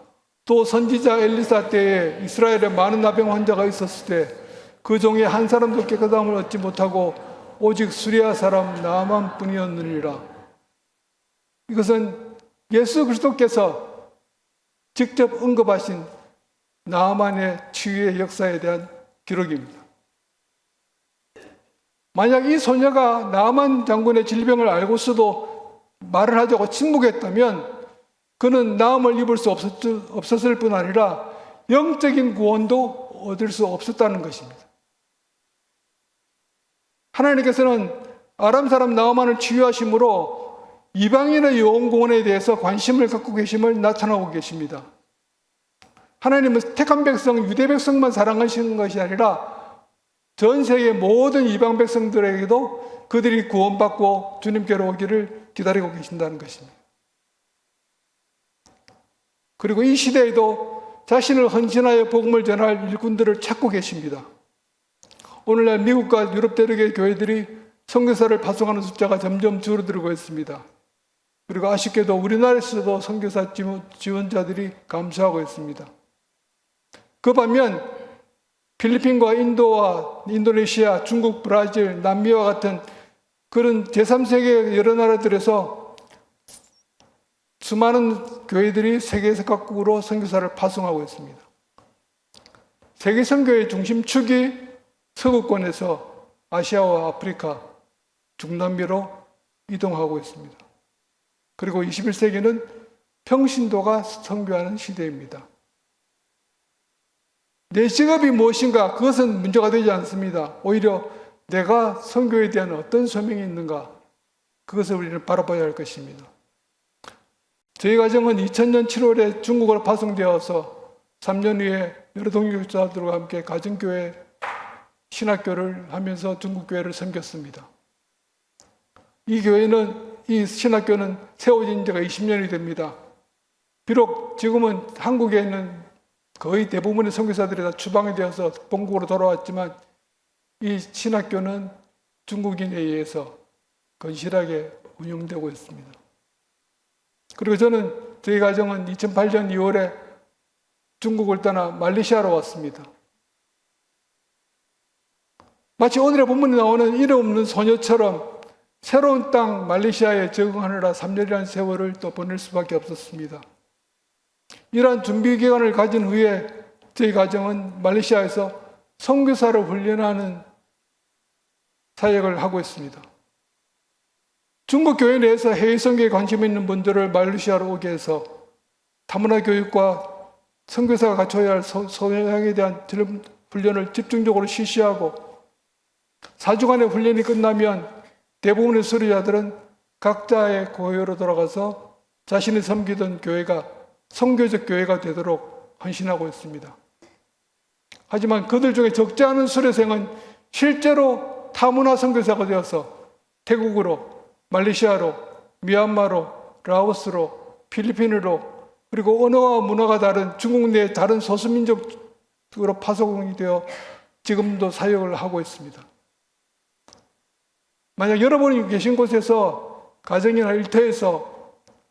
Speaker 4: 또 선지자 엘리사 때에 이스라엘에 많은 나병 환자가 있었을 때 그 중에 한 사람도 깨끗함을 얻지 못하고 오직 수리아 사람 나아만 뿐이었느니라. 이것은 예수 그리스도께서 직접 언급하신 나아만의 치유의 역사에 대한 기록입니다. 만약 이 소녀가 나아만 장군의 질병을 알고서도 말을 하자고 침묵했다면 그는 나음을 입을 수 없었을 뿐 아니라 영적인 구원도 얻을 수 없었다는 것입니다. 하나님께서는 아람 사람 나아만을 치유하심으로 이방인의 영혼구원에 대해서 관심을 갖고 계심을 나타나고 계십니다. 하나님은 택한 백성, 유대 백성만 사랑하시는 것이 아니라 전 세계 모든 이방 백성들에게도 그들이 구원받고 주님께로 오기를 기다리고 계신다는 것입니다. 그리고 이 시대에도 자신을 헌신하여 복음을 전할 일꾼들을 찾고 계십니다. 오늘날 미국과 유럽 대륙의 교회들이 선교사를 파송하는 숫자가 점점 줄어들고 있습니다. 그리고 아쉽게도 우리나라에서도 선교사 지원자들이 감소하고 있습니다. 그 반면 필리핀과 인도와 인도네시아, 중국, 브라질, 남미와 같은 그런 제3세계 여러 나라들에서 수많은 교회들이 세계 각국으로 선교사를 파송하고 있습니다. 세계 선교의 중심축이 서구권에서 아시아와 아프리카, 중남미로 이동하고 있습니다. 그리고 21세기는 평신도가 선교하는 시대입니다. 내 직업이 무엇인가 그것은 문제가 되지 않습니다. 오히려 내가 선교에 대한 어떤 소명이 있는가 그것을 우리는 바라봐야 할 것입니다. 저희 가정은 2000년 7월에 중국으로 파송되어서 3년 후에 여러 동역자들과 함께 가정교회 신학교를 하면서 중국교회를 섬겼습니다. 이 신학교는 세워진 지가 20년이 됩니다. 비록 지금은 한국에 있는 거의 대부분의 선교사들이 다 추방이 되어서 본국으로 돌아왔지만 이 신학교는 중국인에 의해서 건실하게 운영되고 있습니다. 그리고 저희 가정은 2008년 2월에 중국을 떠나 말레이시아로 왔습니다. 마치 오늘의 본문에 나오는 이름 없는 소녀처럼 새로운 땅 말레이시아에 적응하느라 3년이라는 세월을 또 보낼 수밖에 없었습니다. 이러한 준비 기간을 가진 후에 저희 가정은 말레이시아에서 선교사를 훈련하는 사역을 하고 있습니다. 중국 교회 내에서 해외 선교에 관심 있는 분들을 말레이시아로 오게 해서 다문화 교육과 선교사가 갖춰야 할 소양에 대한 훈련을 집중적으로 실시하고 4주간의 훈련이 끝나면 대부분의 수료자들은 각자의 고향으로 돌아가서 자신이 섬기던 교회가 선교적 교회가 되도록 헌신하고 있습니다. 하지만 그들 중에 적지 않은 수료생은 실제로 타문화 선교사가 되어서 태국으로, 말레이시아로, 미얀마로, 라오스로, 필리핀으로 그리고 언어와 문화가 다른 중국 내 다른 소수민족으로 파송이 되어 지금도 사역을 하고 있습니다. 만약 여러분이 계신 곳에서 가정이나 일터에서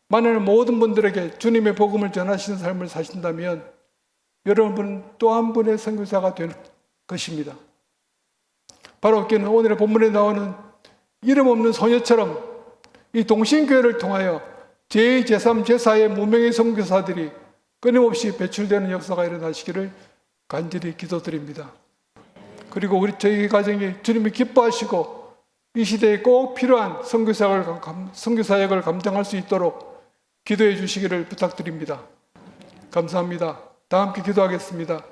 Speaker 4: 만나는 모든 분들에게 주님의 복음을 전하시는 삶을 사신다면 여러분은 또 한 분의 선교사가 될 것입니다. 바로 그는 오늘의 본문에 나오는 이름 없는 소녀처럼 이 동신교회를 통하여 제2, 제3, 제4의 무명의 선교사들이 끊임없이 배출되는 역사가 일어나시기를 간절히 기도드립니다. 그리고 저희 가정이 주님이 기뻐하시고 이 시대에 꼭 필요한 선교사역을 감당할 수 있도록 기도해 주시기를 부탁드립니다. 감사합니다. 다 함께 기도하겠습니다.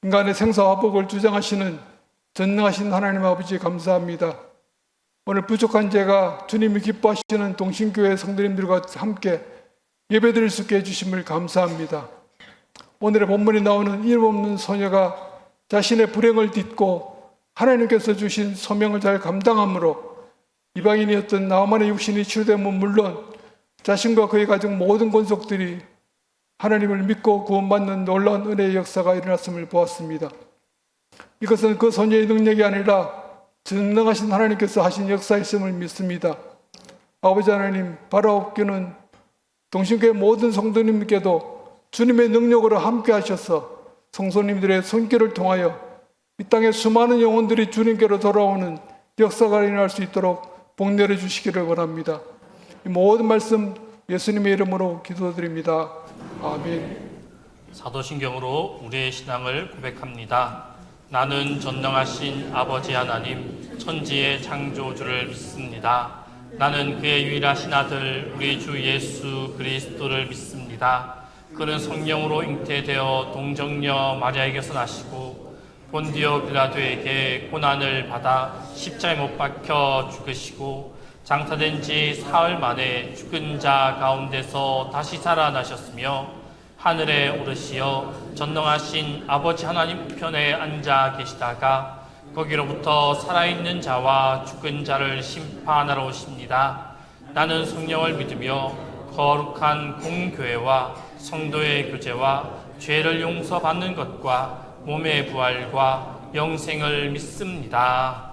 Speaker 4: 인간의 생사화복을 주장하시는 전능하신 하나님 아버지 감사합니다. 오늘 부족한 제가 주님이 기뻐하시는 동신교회 성도님들과 함께 예배드릴 수 있게 해주심을 감사합니다. 오늘의 본문에 나오는 이름 없는 소녀가 자신의 불행을 딛고 하나님께서 주신 소명을 잘 감당함으로 이방인이었던 나아만의 육신이 치유됨은 물론 자신과 그의 가정 모든 권속들이 하나님을 믿고 구원받는 놀라운 은혜의 역사가 일어났음을 보았습니다. 이것은 그 소녀의 능력이 아니라 전능하신 하나님께서 하신 역사였음을 믿습니다. 아버지 하나님, 바라옵기는 동신교회 모든 성도님께도 주님의 능력으로 함께 하셔서 성도님들의 손길을 통하여 이 땅의 수많은 영혼들이 주님께로 돌아오는 역사가 일어날 수 있도록 복 내려주시기를 원합니다. 이 모든 말씀 예수님의 이름으로 기도드립니다. 아멘.
Speaker 1: 사도신경으로 우리의 신앙을 고백합니다. 나는 전능하신 아버지 하나님, 천지의 창조주를 믿습니다. 나는 그의 유일하신 아들 우리 주 예수 그리스도를 믿습니다. 그는 성령으로 잉태되어 동정녀 마리아에게서 나시고 본디오 빌라도에게 고난을 받아 십자가에 못 박혀 죽으시고 장사된 지 사흘 만에 죽은 자 가운데서 다시 살아나셨으며 하늘에 오르시어 전능하신 아버지 하나님 우편에 앉아 계시다가 거기로부터 살아있는 자와 죽은 자를 심판하러 오십니다. 나는 성령을 믿으며 거룩한 공교회와 성도의 교제와 죄를 용서받는 것과 몸의 부활과 영생을 믿습니다.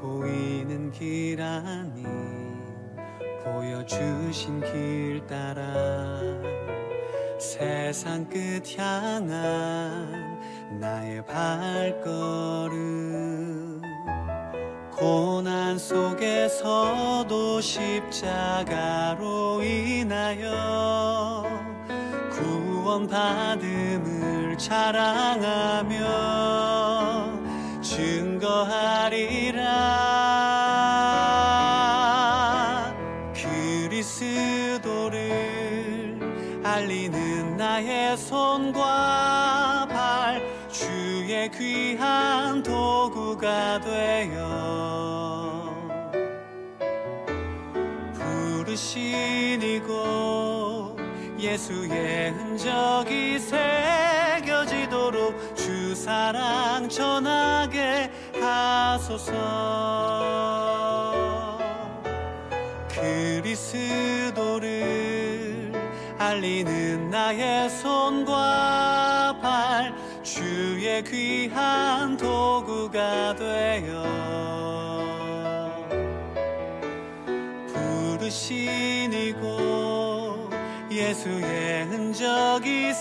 Speaker 5: 보이는 길 아닌 보여주신 길 따라 세상 끝 향한 나의 발걸음 고난 속에서도 십자가로 인하여 구원받음을 자랑하며 증거하리라. 그리스도를 알리는 나의 손과 발 주의 귀한 도구가 되어 부르신 이곳 예수의 흔적이 새겨지도록 주 사랑 전하게 하소서. 그리스도를 알리는 나의 손과 발 주의 귀한 도구가 되어 부르신 이곳 예수의 흔적이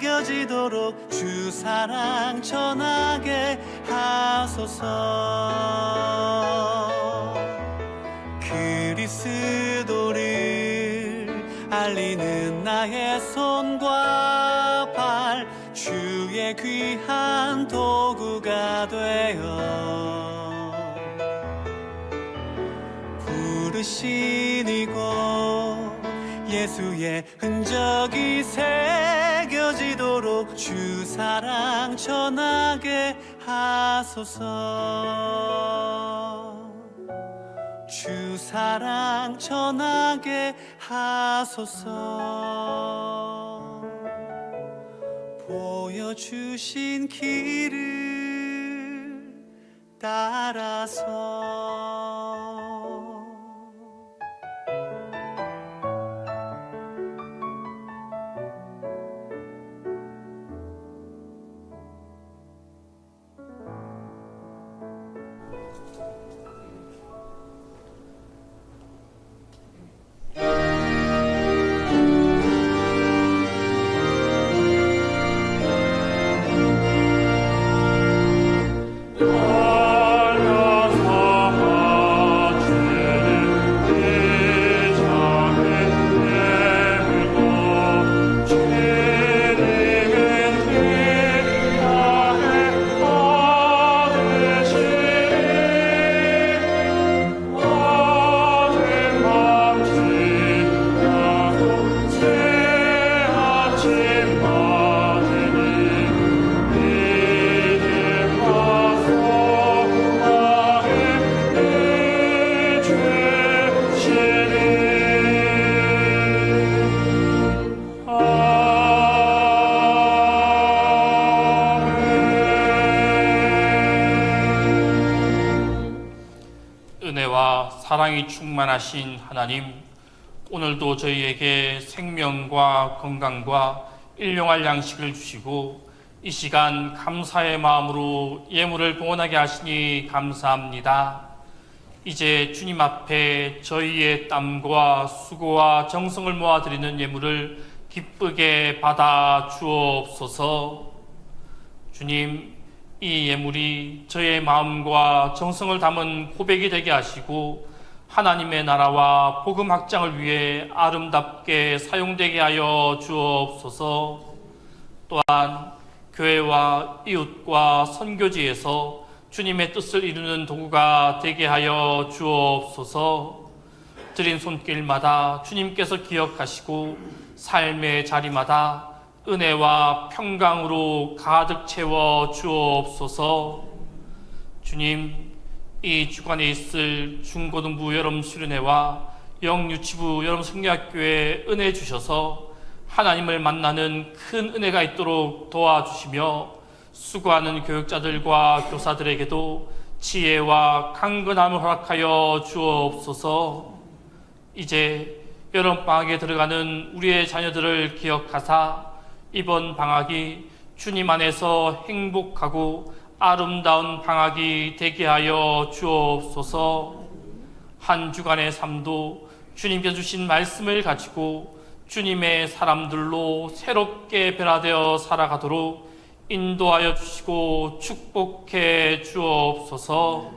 Speaker 5: 새겨지도록 주 사랑 전하게 하소서. 그리스도를 알리는 나의 손과 발 주의 귀한 도구가 되어 부르신 이곳 예수의 흔적이 새겨지도록 주 사랑 전하게 하소서. 주 사랑 전하게 하소서. 보여주신 길을 따라서
Speaker 1: 은혜와 사랑이 충만하신 하나님, 오늘도 저희에게 생명과 건강과 일용할 양식을 주시고 이 시간 감사의 마음으로 예물을 봉헌하게 하시니 감사합니다. 이제 주님 앞에 저희의 땀과 수고와 정성을 모아드리는 예물을 기쁘게 받아 주옵소서. 주님, 이 예물이 저의 마음과 정성을 담은 고백이 되게 하시고 하나님의 나라와 복음 확장을 위해 아름답게 사용되게 하여 주옵소서. 또한 교회와 이웃과 선교지에서 주님의 뜻을 이루는 도구가 되게 하여 주옵소서. 드린 손길마다 주님께서 기억하시고 삶의 자리마다 은혜와 평강으로 가득 채워 주옵소서. 주님, 이 주간에 있을 중고등부 여름 수련회와 영유치부 여름 성리학교에 은혜 주셔서 하나님을 만나는 큰 은혜가 있도록 도와주시며 수고하는 교육자들과 교사들에게도 지혜와 강건함을 허락하여 주옵소서. 이제 여름방학에 들어가는 우리의 자녀들을 기억하사 이번 방학이 주님 안에서 행복하고 아름다운 방학이 되게 하여 주옵소서. 한 주간의 삶도 주님께서 주신 말씀을 가지고 주님의 사람들로 새롭게 변화되어 살아가도록 인도하여 주시고 축복해 주옵소서.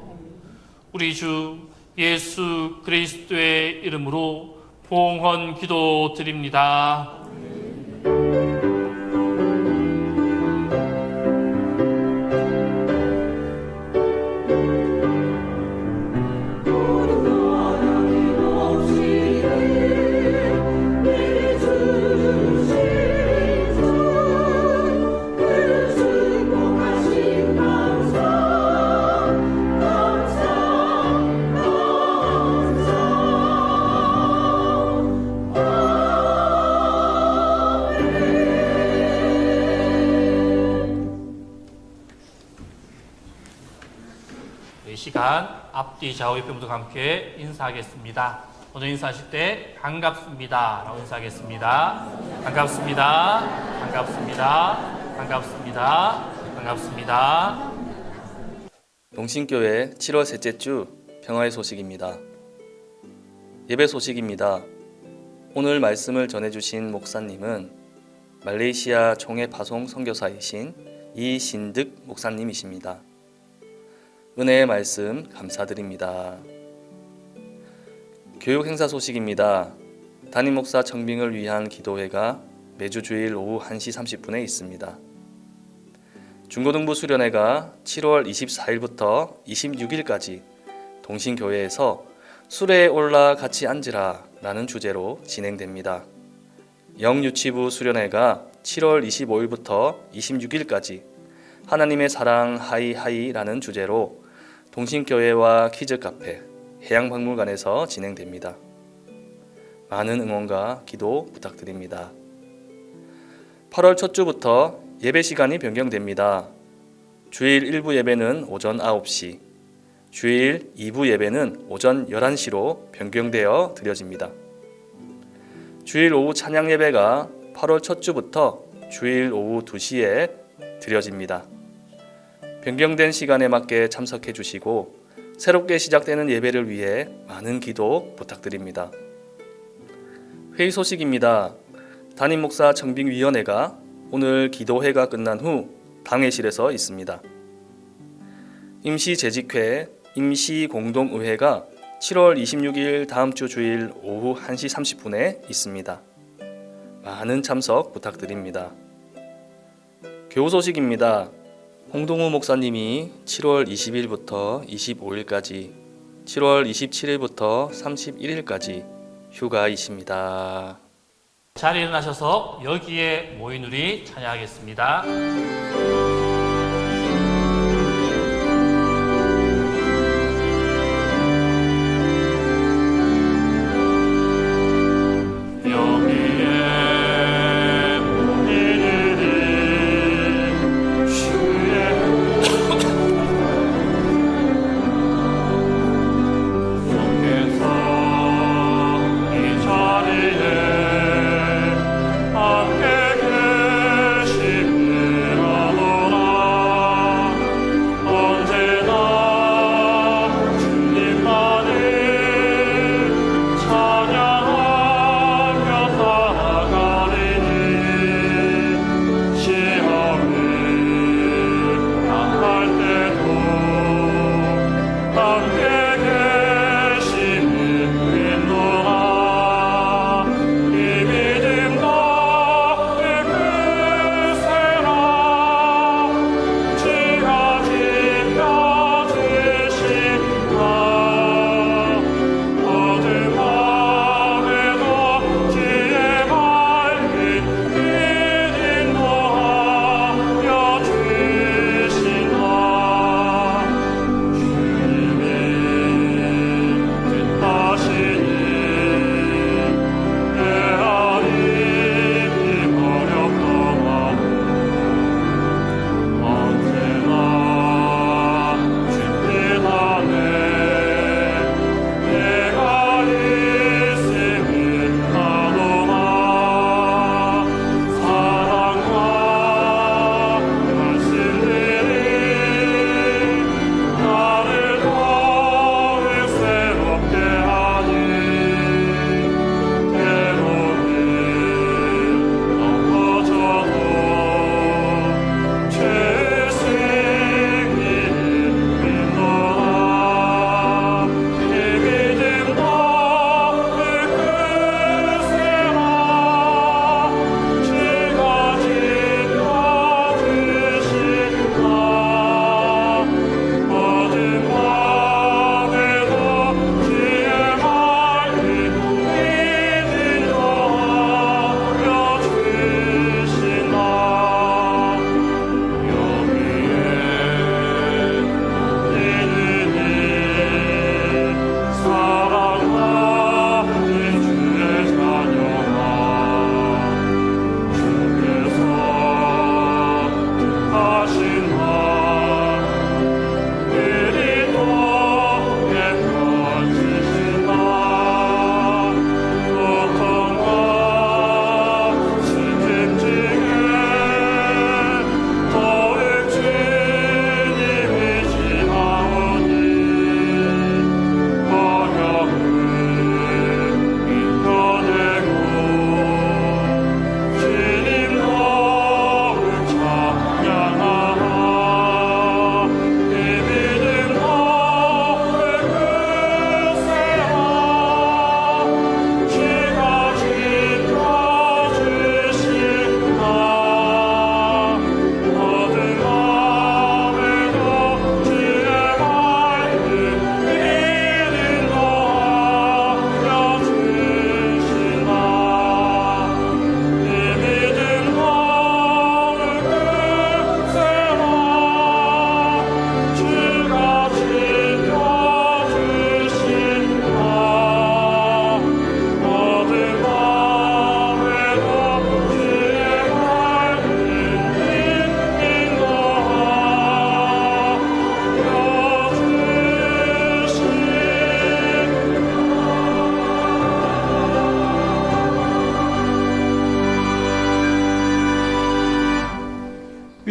Speaker 1: 우리 주 예수 그리스도의 이름으로 봉헌 기도 드립니다. 이 시간 앞뒤 좌우 옆에 모두 함께 인사하겠습니다. 오늘 인사하실 때 반갑습니다 라고 인사하겠습니다. 반갑습니다. 반갑습니다. 반갑습니다. 반갑습니다.
Speaker 6: 동신교회 7월 셋째 주 평화의 소식입니다. 예배 소식입니다. 오늘 말씀을 전해주신 목사님은 말레이시아 총회 파송 선교사이신 이신득 목사님이십니다. 은혜의 말씀 감사드립니다. 교육 행사 소식입니다. 담임 목사 청빙을 위한 기도회가 매주 주일 오후 1시 30분에 있습니다. 중고등부 수련회가 7월 24일부터 26일까지 동신교회에서 수레에 올라 같이 앉으라 라는 주제로 진행됩니다. 영유치부 수련회가 7월 25일부터 26일까지 하나님의 사랑 하이하이 라는 주제로 동신교회와 키즈카페, 해양박물관에서 진행됩니다. 많은 응원과 기도 부탁드립니다. 8월 첫 주부터 예배 시간이 변경됩니다. 주일 1부 예배는 오전 9시, 주일 2부 예배는 오전 11시로 변경되어 드려집니다. 주일 오후 찬양 예배가 8월 첫 주부터 주일 오후 2시에 드려집니다. 변경된 시간에 맞게 참석해 주시고 새롭게 시작되는 예배를 위해 많은 기도 부탁드립니다. 회의 소식입니다. 담임 목사 청빙위원회가 오늘 기도회가 끝난 후 당회실에서 있습니다. 임시 재직회, 임시 공동의회가 7월 26일 다음 주 주일 오후 1시 30분에 있습니다. 많은 참석 부탁드립니다. 교우 소식입니다. 홍동우 목사님이 7월 20일부터 25일까지, 7월 27일부터 31일까지 휴가이십니다.
Speaker 1: 자리에 일어나셔서 여기에 모인 우리 찬양하겠습니다.
Speaker 2: 함께 계심을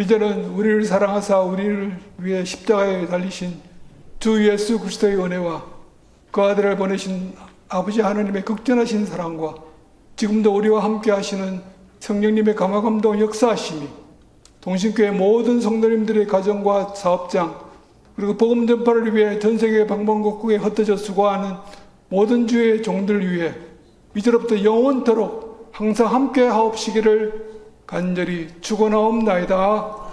Speaker 4: 이제는 우리를 사랑하사 우리를 위해 십자가에 달리신 주 예수 그리스도의 은혜와 그 아들을 보내신 아버지 하나님의 극전하신 사랑과 지금도 우리와 함께 하시는 성령님의 감화감동 역사하심이 동신교회 모든 성도님들의 가정과 사업장 그리고 복음 전파를 위해 전 세계 방방곡곡에 흩어져 수고하는 모든 주의 종들 위해 이제로부터 영원토록 항상 함께 하옵시기를 간절히 축원하옵나이다.